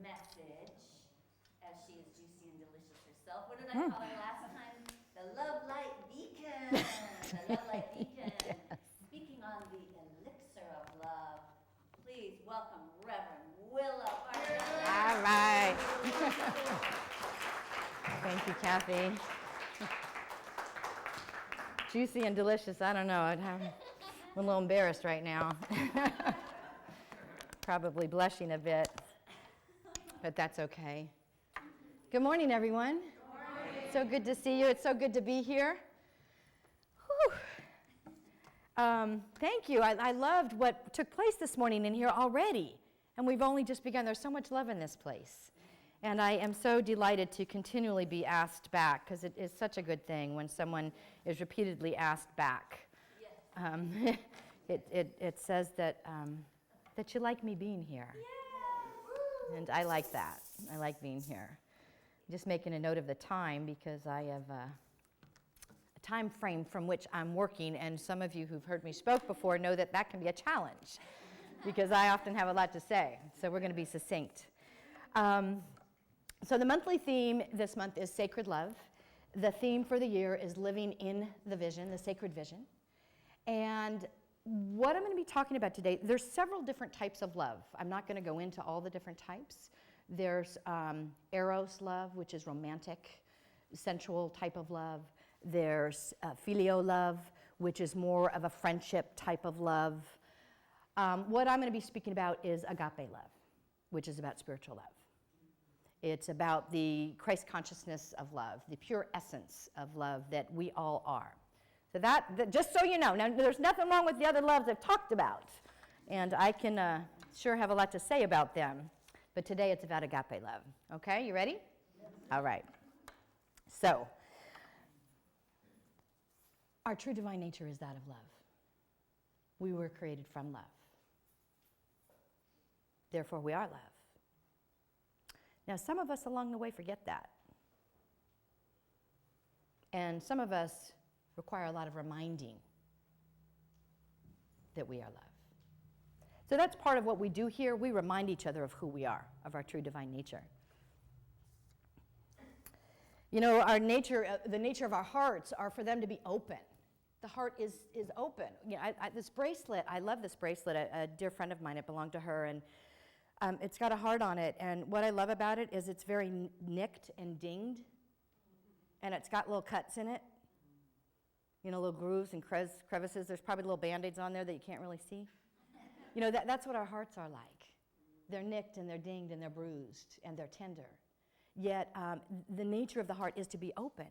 message, as she is juicy and delicious herself. What did I call her last time? The Love Light Beacon. The Love Light Beacon. Yes. Speaking on the elixir of love, please welcome Reverend Willa Barber. All right. Thank you, Kathy. Juicy and delicious, I don't know. I'm a little embarrassed right now. Probably blushing a bit, but that's okay. Good morning, everyone. Good morning. So good to see you. It's so good to be here. Whew. Thank you. I loved what took place this morning in here already, and we've only just begun. There's so much love in this place. And I am so delighted to continually be asked back, because it is such a good thing when someone is repeatedly asked back. Yes. It says that you like me being here. Yeah. And I like that. I like being here. Just making a note of the time, because I have a time frame from which I'm working, and some of you who've heard me spoke before know that that can be a challenge, because I often have a lot to say. So we're going to be succinct. So the monthly theme this month is Sacred Love. The theme for the year is Living in the Vision, the Sacred Vision. And what I'm going to be talking about today, there's several different types of love. I'm not going to go into all the different types. There's eros love, which is romantic, sensual type of love. There's filio love, which is more of a friendship type of love. What I'm going to be speaking about is agape love, which is about spiritual love. It's about the Christ consciousness of love, the pure essence of love that we all are. So that just so you know, now there's nothing wrong with the other loves I've talked about, and I can sure have a lot to say about them, but today it's about agape love. Okay, you ready? Yes. All right. So, our true divine nature is that of love. We were created from love. Therefore, we are love. Now, some of us along the way forget that. And some of us require a lot of reminding that we are love. So that's part of what we do here. We remind each other of who we are, of our true divine nature. You know, our nature, the nature of our hearts are for them to be open. The heart is open. You know, this bracelet, I love this bracelet. A dear friend of mine, it belonged to her, and it's got a heart on it, and what I love about it is it's very nicked and dinged, and it's got little cuts in it, you know, little grooves and crevices. There's probably little Band-Aids on there that you can't really see. You know, that's what our hearts are like. They're nicked and they're dinged and they're bruised and they're tender. Yet the nature of the heart is to be open.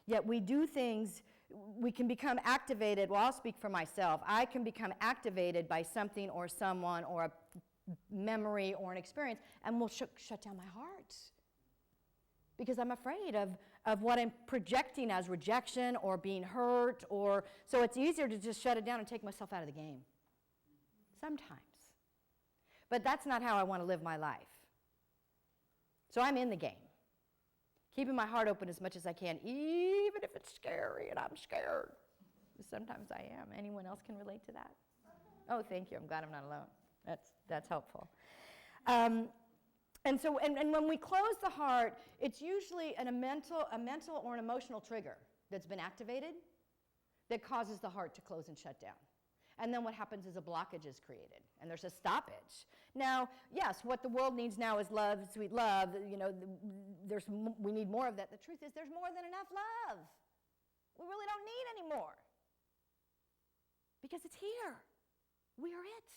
Yet we do things, we can become activated. Well, I'll speak for myself. I can become activated by something or someone or a memory or an experience, and will shut down my heart, because I'm afraid of what I'm projecting as rejection or being hurt, or so it's easier to just shut it down and take myself out of the game sometimes. But that's not how I want to live my life. So I'm in the game, keeping my heart open as much as I can, even if it's scary and I'm scared. Sometimes I am. Anyone else can relate to that? Oh, thank you. I'm glad I'm not alone. That's helpful. And when we close the heart, it's usually a mental or an emotional trigger that's been activated that causes the heart to close and shut down. And then what happens is a blockage is created, and there's a stoppage. Now, yes, what the world needs now is love, sweet love. You know, we need more of that. The truth is, there's more than enough love. We really don't need any more, because it's here. We are it.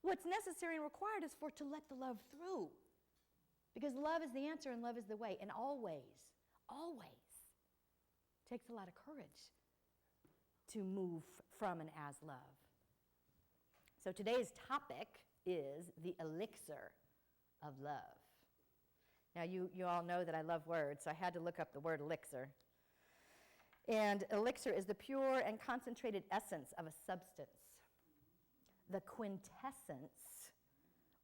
What's necessary and required is for it to let the love through, because love is the answer and love is the way, and always takes a lot of courage to move from and as love. So today's topic is the elixir of love. Now you all know that I love words, so I had to look up the word elixir. And elixir is the pure and concentrated essence of a substance, the quintessence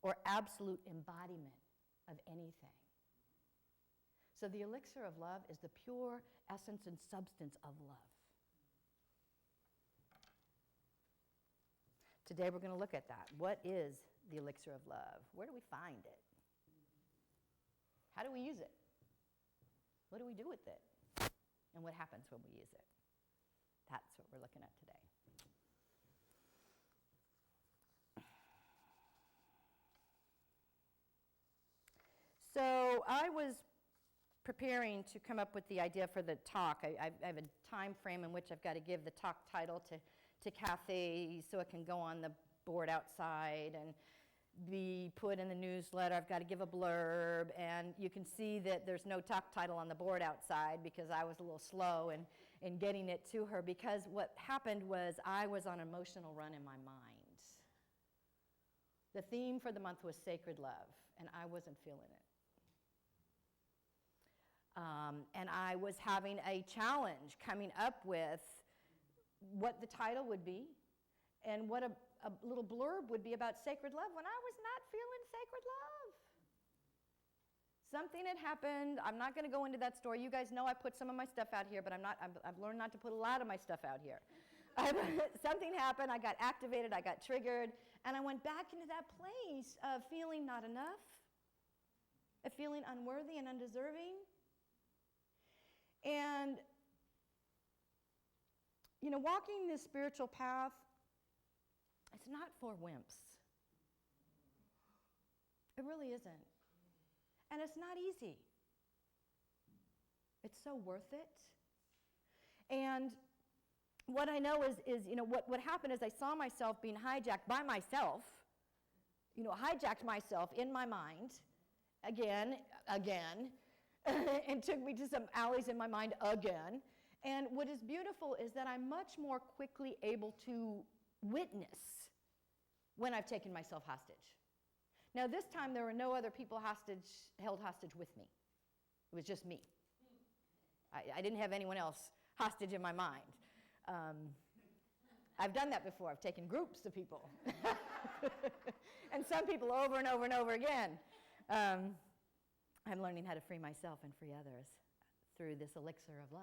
or absolute embodiment of anything. So the elixir of love is the pure essence and substance of love. Today we're going to look at that. What is the elixir of love? Where do we find it? How do we use it? What do we do with it? And what happens when we use it? That's what we're looking at today. So I was preparing to come up with the idea for the talk. I have a time frame in which I've got to give the talk title to Kathy so it can go on the board outside and be put in the newsletter. I've got to give a blurb, and you can see that there's no talk title on the board outside because I was a little slow in getting it to her, because what happened was I was on an emotional run in my mind. The theme for the month was sacred love, and I wasn't feeling it. And I was having a challenge coming up with what the title would be and what a little blurb would be about sacred love when I was not feeling sacred love. Something had happened. I'm not going to go into that story. You guys know I put some of my stuff out here, but I've learned not to put a lot of my stuff out here. Something happened. I got activated. I got triggered. And I went back into that place of feeling not enough, of feeling unworthy and undeserving. And, you know, walking this spiritual path, it's not for wimps. It really isn't. And it's not easy. It's so worth it. And what I know is you know, what happened is I saw myself being hijacked by myself, you know, hijacked myself in my mind, again, and took me to some alleys in my mind again. And what is beautiful is that I'm much more quickly able to witness when I've taken myself hostage. Now this time there were no other people held hostage with me. It was just me. I didn't have anyone else hostage in my mind. I've done that before. I've taken groups of people. And some people over and over and over again. I'm learning how to free myself and free others through this elixir of love.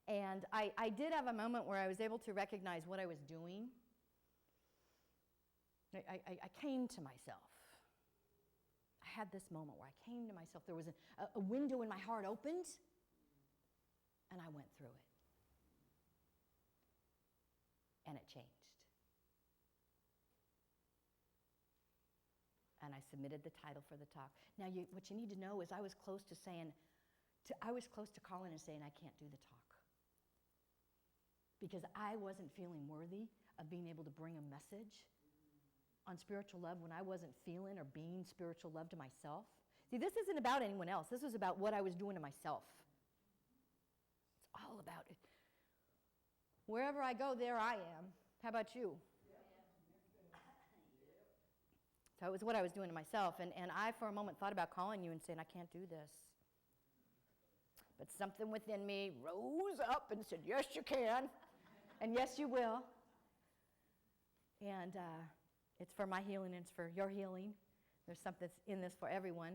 And I did have a moment where I was able to recognize what I was doing. I came to myself. I had this moment where I came to myself. There was a window in my heart opened, and I went through it. And it changed. And I submitted the title for the talk. Now, what you need to know is I was close to calling and saying, I can't do the talk. Because I wasn't feeling worthy of being able to bring a message on spiritual love when I wasn't feeling or being spiritual love to myself. See, this isn't about anyone else. This is about what I was doing to myself. It's all about it. Wherever I go, there I am. How about you? So it was what I was doing to myself. And I, for a moment, thought about calling you and saying, I can't do this. But something within me rose up and said, yes, you can. And yes, you will. And it's for my healing and it's for your healing. There's something in this for everyone.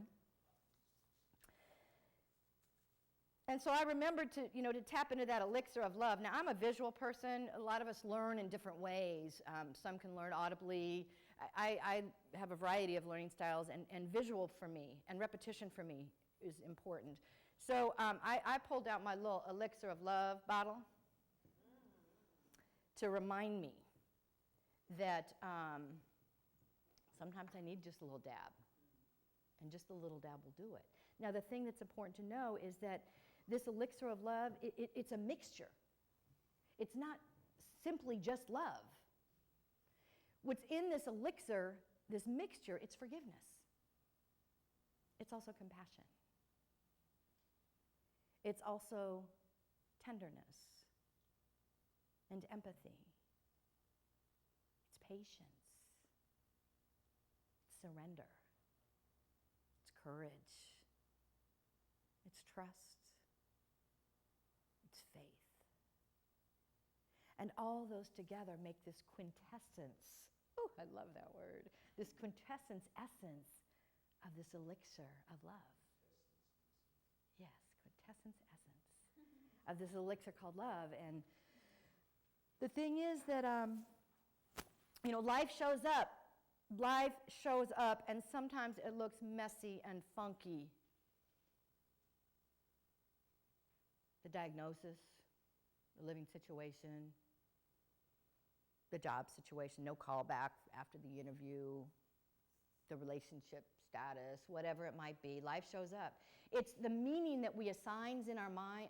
And so I remembered to tap into that elixir of love. Now, I'm a visual person. A lot of us learn in different ways. Some can learn audibly. I have a variety of learning styles, and visual for me and repetition for me is important. So I pulled out my little elixir of love bottle to remind me that sometimes I need just a little dab, and just a little dab will do it. Now, the thing that's important to know is that this elixir of love, it's a mixture. It's not simply just love. What's in this elixir, this mixture, it's forgiveness. It's also compassion. It's also tenderness and empathy. It's patience. It's surrender. It's courage. It's trust. It's faith. And all those together make this quintessence. Oh, I love that word. This quintessence essence of this elixir of love. Yes, quintessence essence of this elixir called love. And the thing is that, life shows up. Life shows up, and sometimes it looks messy and funky the diagnosis, the living situation, the job situation, no callback after the interview, the relationship status, whatever it might be. Life shows up. It's the meaning that we assign in our mind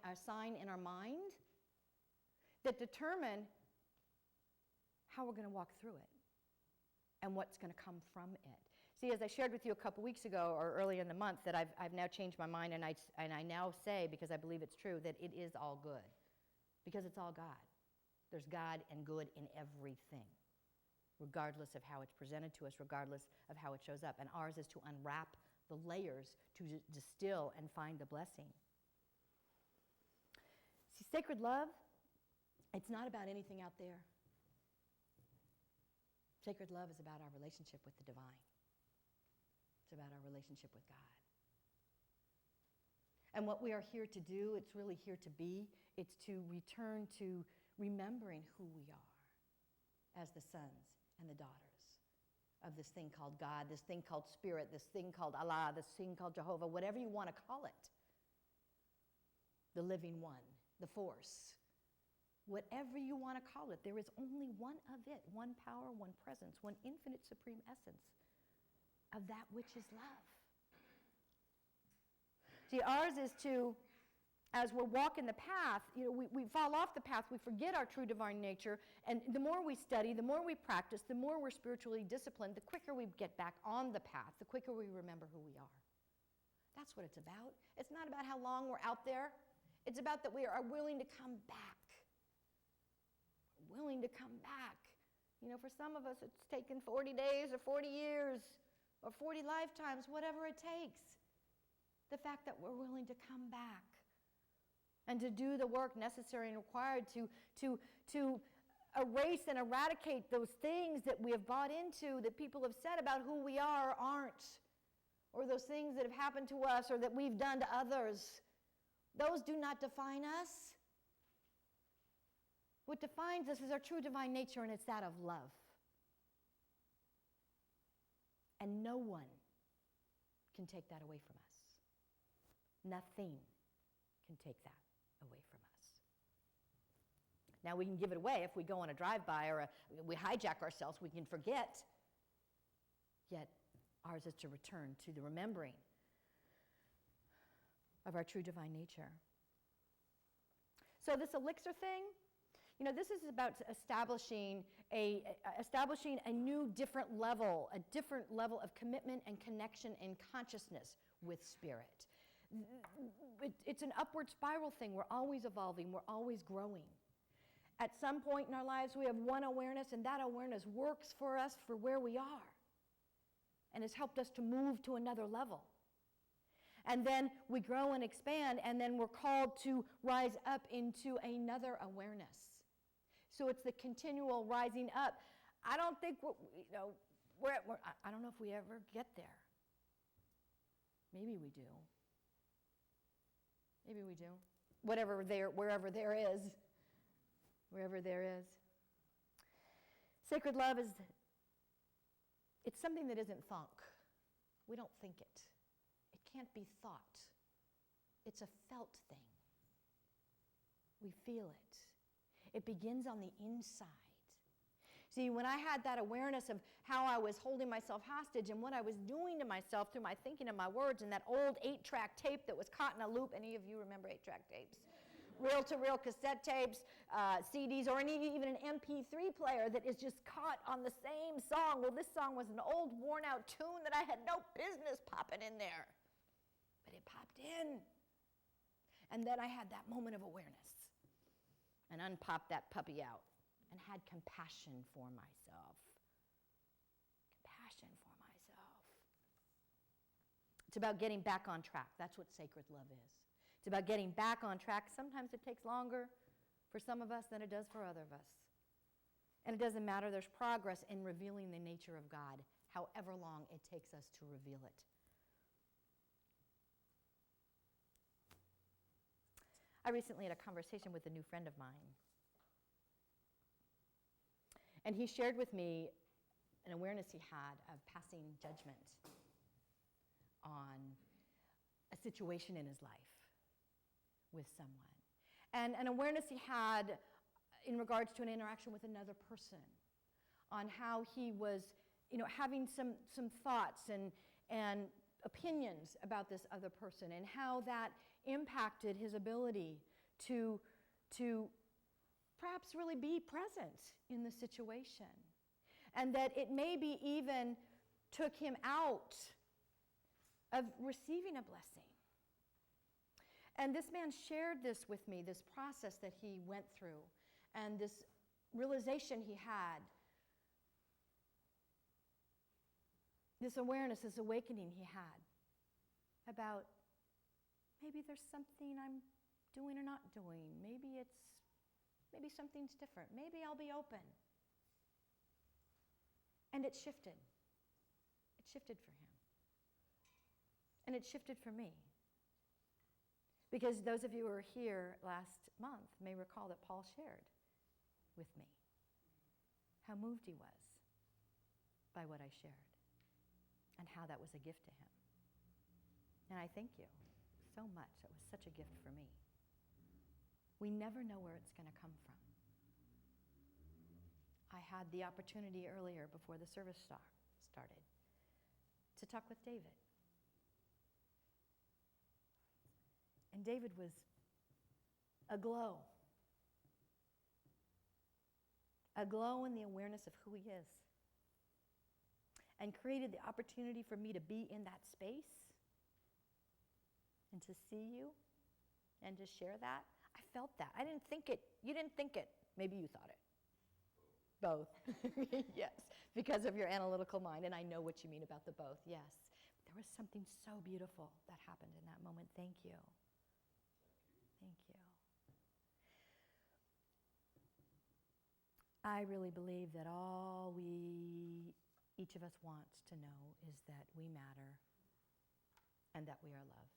that determine how we're going to walk through it and what's going to come from it. See, as I shared with you a couple weeks ago or earlier in the month, that I've now changed my mind, and I now say, because I believe it's true, that it is all good, because it's all God. There's God and good in everything, regardless of how it's presented to us, regardless of how it shows up. And ours is to unwrap the layers, to distill and find the blessing. See, sacred love, it's not about anything out there. Sacred love is about our relationship with the divine. It's about our relationship with God. And what we are here to do, it's really here to be, it's to return to remembering who we are as the sons and the daughters of this thing called God, this thing called Spirit, this thing called Allah, this thing called Jehovah, whatever you want to call it. The living one, the force. Whatever you want to call it, there is only one of it, one power, one presence, one infinite supreme essence of that which is love. See, ours is to, as we're walking the path, we fall off the path, we forget our true divine nature, and the more we study, the more we practice, the more we're spiritually disciplined, the quicker we get back on the path, the quicker we remember who we are. That's what it's about. It's not about how long we're out there. It's about that we are willing to come back. Willing to come back. For some of us, it's taken 40 days or 40 years or 40 lifetimes, whatever it takes. The fact that we're willing to come back and to do the work necessary and required to erase and eradicate those things that we have bought into, that people have said about who we are or aren't, or those things that have happened to us or that we've done to others. Those do not define us. What defines us is our true divine nature, and it's that of love. And no one can take that away from us. Nothing can take that away from us. Now, we can give it away if we go on a drive-by or we hijack ourselves, we can forget. Yet, ours is to return to the remembering of our true divine nature. So this elixir thing, this is about establishing a new, different level of commitment and connection and consciousness with Spirit. It's an upward spiral thing. We're always evolving. We're always growing. At some point in our lives, we have one awareness, and that awareness works for us for where we are and has helped us to move to another level. And then we grow and expand, and then we're called to rise up into another awareness. So it's the continual rising up. I don't think I don't know if we ever get there. Maybe we do. Maybe we do. Wherever there is. Sacred love it's something that isn't thunk. We don't think it. It can't be thought. It's a felt thing. We feel it. It begins on the inside. See, when I had that awareness of how I was holding myself hostage and what I was doing to myself through my thinking and my words and that old 8-track tape that was caught in a loop. Any of you remember 8-track tapes? Reel-to-reel cassette tapes, CDs, or even an MP3 player that is just caught on the same song. Well, this song was an old, worn-out tune that I had no business popping in there. But it popped in. And then I had that moment of awareness and unpopped that puppy out and had compassion for myself. Compassion for myself. It's about getting back on track. That's what sacred love is. It's about getting back on track. Sometimes it takes longer for some of us than it does for other of us. And it doesn't matter. There's progress in revealing the nature of God, however long it takes us to reveal it. I recently had a conversation with a new friend of mine. And he shared with me an awareness he had of passing judgment on a situation in his life with someone. and an awareness he had in regards to an interaction with another person, on how he was, having some thoughts and opinions about this other person, and how that impacted his ability to perhaps really be present in the situation. And that it maybe even took him out of receiving a blessing. And this man shared this with me, this process that he went through, and this realization he had, this awareness, this awakening he had about maybe there's something I'm doing or not doing. Maybe something's different. Maybe I'll be open. And it shifted. It shifted for him. And it shifted for me. Because those of you who were here last month may recall that Paul shared with me how moved he was by what I shared and how that was a gift to him. And I thank you so much. It was such a gift for me. We never know where it's going to come from. I had the opportunity earlier before the service started to talk with David. And David was aglow in the awareness of who he is, and created the opportunity for me to be in that space and to see you and to share that. I felt that. I didn't think it. You didn't think it. Maybe you thought it. Both. Yes, because of your analytical mind, and I know what you mean about the both. Yes. There was something so beautiful that happened in that moment. Thank you. Thank you. I really believe that all each of us wants to know is that we matter and that we are loved.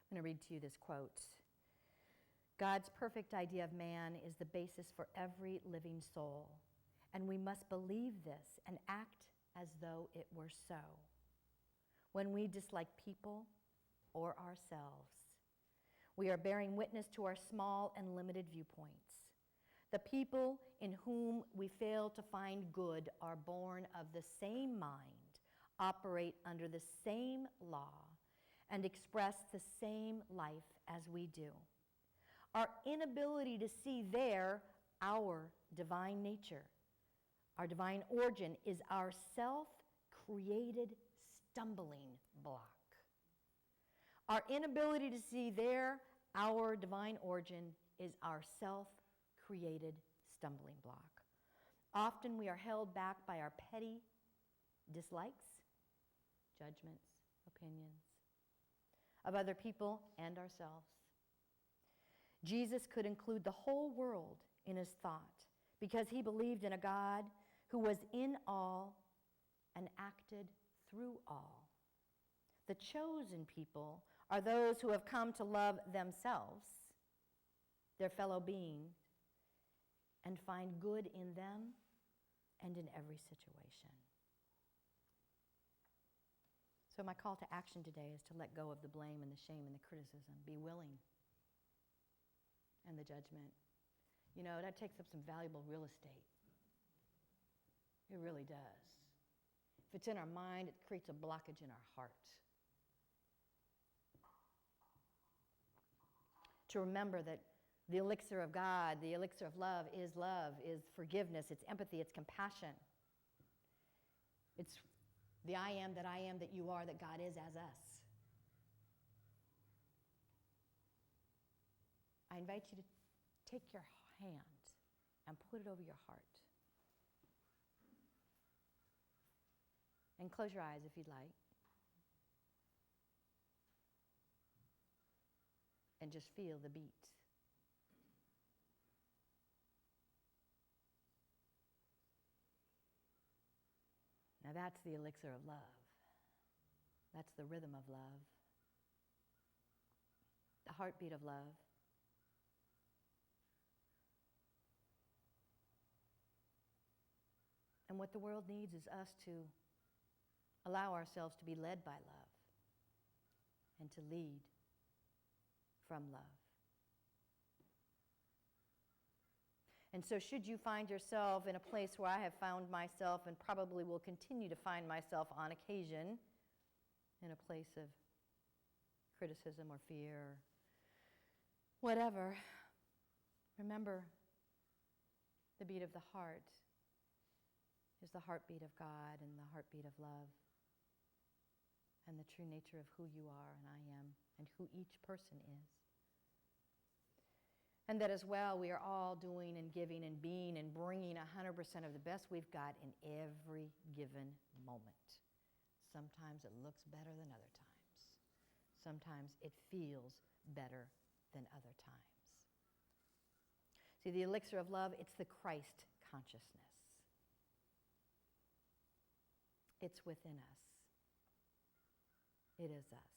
I'm going to read to you this quote. God's perfect idea of man is the basis for every living soul, and we must believe this and act as though it were so. When we dislike people or ourselves, we are bearing witness to our small and limited viewpoints. The people in whom we fail to find good are born of the same mind, operate under the same law, and express the same life as we do. Our inability to see our divine nature, our divine origin, is our self-created stumbling block. Our inability to see our divine origin is our self-created stumbling block. Often we are held back by our petty dislikes, judgments, opinions of other people and ourselves. Jesus could include the whole world in his thought because he believed in a God who was in all and acted through all. The chosen people are those who have come to love themselves, their fellow being, and find good in them and in every situation. So my call to action today is to let go of the blame and the shame and the criticism. Be willing. And the judgment. You know, that takes up some valuable real estate. It really does. If it's in our mind, it creates a blockage in our heart. To remember that the elixir of God, the elixir of love, is forgiveness, it's empathy, it's compassion. It's the I am that you are, that God is as us. I invite you to take your hand and put it over your heart. And close your eyes if you'd like. And just feel the beat. Now that's the elixir of love. That's the rhythm of love. The heartbeat of love. And what the world needs is us to allow ourselves to be led by love and to lead from love. And so should you find yourself in a place where I have found myself and probably will continue to find myself on occasion in a place of criticism or fear or whatever, remember the beat of the heart is the heartbeat of God and the heartbeat of love and the true nature of who you are and I am and who each person is. And that as well, we are all doing and giving and being and bringing 100% of the best we've got in every given moment. Sometimes it looks better than other times. Sometimes it feels better than other times. See, the elixir of love, it's the Christ consciousness. It's within us. It is us.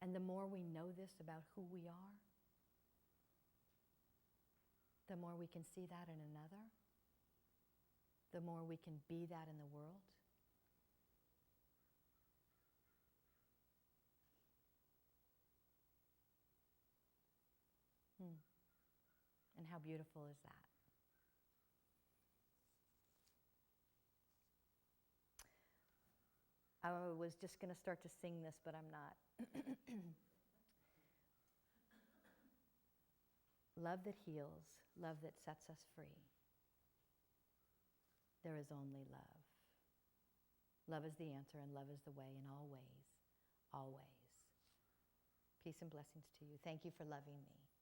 And the more we know this about who we are, the more we can see that in another, the more we can be that in the world. And how beautiful is that? I was just going to start to sing this, but I'm not. Love that heals, love that sets us free. There is only love. Love is the answer and love is the way in all ways, always. Peace and blessings to you. Thank you for loving me.